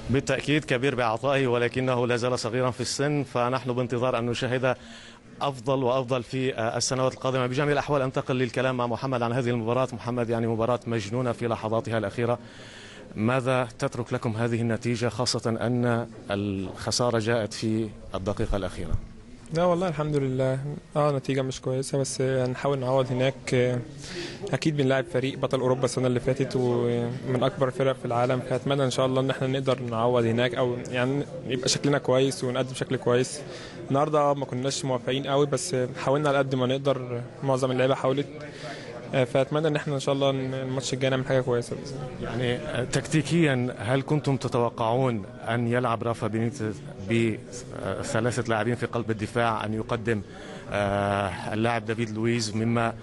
بالتأكيد كبير بعطائه ولكنه لا زال صغيرا في السن، فنحن بانتظار أن نشاهد أفضل وأفضل في السنوات القادمة. بجميع الأحوال أنتقل للكلام مع محمد عن هذه المباراة. محمد، يعني مباراة مجنونة في لحظاتها الأخيرة، ماذا تترك لكم هذه النتيجة، خاصة أن الخسارة جاءت في الدقيقة الأخيرة؟ لا والله الحمد لله. نتيجة مش كويسة، بس هنحاول نعوض هناك. اكيد بنلاعب فريق بطل اوروبا السنة اللي فاتت ومن اكبر الفرق في العالم، فاتمنى ان شاء الله ان احنا نقدر نعوض هناك، او يعني يبقى شكلنا كويس ونقدم شكل كويس. النهارده ما كناش موفقين قوي، بس حاولنا على قد ما نقدر، معظم اللعيبة حاولت. فاتمنى ان احنا ان شاء الله الماتش الجاي نعمل حاجة كويسة بإذن الله. يعني تكتيكيا هل كنتم تتوقعون أن يلعب رافا بينيتز بثلاثة لاعبين في قلب الدفاع، أن يقدم اللاعب دافيد لويز، مما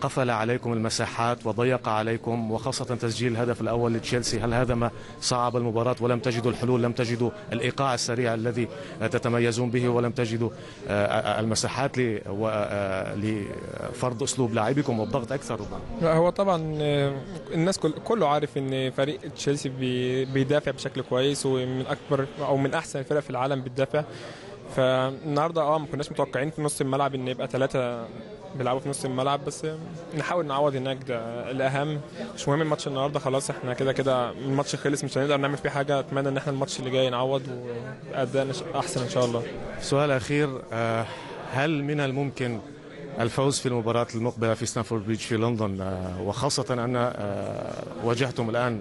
قفل عليكم المساحات وضيق عليكم، وخاصة تسجيل الهدف الأول لتشيلسي؟ هل هذا ما صعب المباراة ولم تجدوا الحلول، لم تجدوا الإيقاع السريع الذي تتميزون به، ولم تجدوا المساحات لفرض أسلوب لاعبكم والضغط أكثر ربما؟ لا، هو طبعا الناس كله عارف ان فريق تشيلسي بيدافع بشكل كويس، ومن اكبر او من احسن الفرق في العالم بتدافع. فالنهارده ما كناش متوقعين في نص الملعب ان يبقى ثلاثة بيلعبوا في نص الملعب، بس نحاول نعوض هناك، ده الاهم. مش مهم الماتش النهارده، خلاص احنا كده كده الماتش خلص، مش هنقدر نعمل فيه حاجه. اتمنى ان احنا الماتش اللي جاي نعوض واداء احسن ان شاء الله. سؤال اخير، هل من الممكن الفوز في المباراة المقبلة في ستانفورد بريدج في لندن، وخاصة أن واجهتم الآن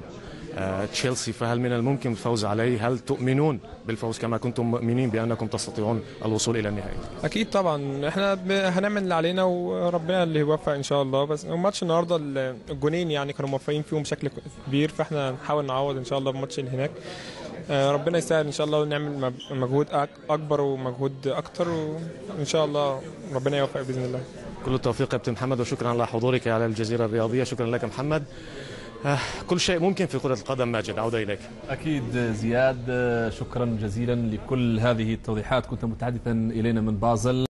تشيلسي، فهل من الممكن الفوز عليه؟ هل تؤمنون بالفوز كما كنتم مؤمنين بأنكم تستطيعون الوصول إلى النهائي؟ اكيد طبعا، احنا هنعمل اللي علينا وربنا اللي يوفق ان شاء الله. بس الماتش النهارده الجونين يعني كانوا موفقين فيهم بشكل كبير، فاحنا نحاول نعوض ان شاء الله بالماتش اللي هناك. ربنا يسهل ان شاء الله، ونعمل مجهود اكبر ومجهود اكتر، وان شاء الله ربنا يوفق باذن الله. كل التوفيق كابتن محمد، وشكرا على حضورك على الجزيرة الرياضية. شكرا لك محمد. كل شيء ممكن في كرة القدم. ماجد، عودة إليك. أكيد زياد، شكرا جزيلا لكل هذه التوضيحات. كنت متحدثا إلينا من بازل.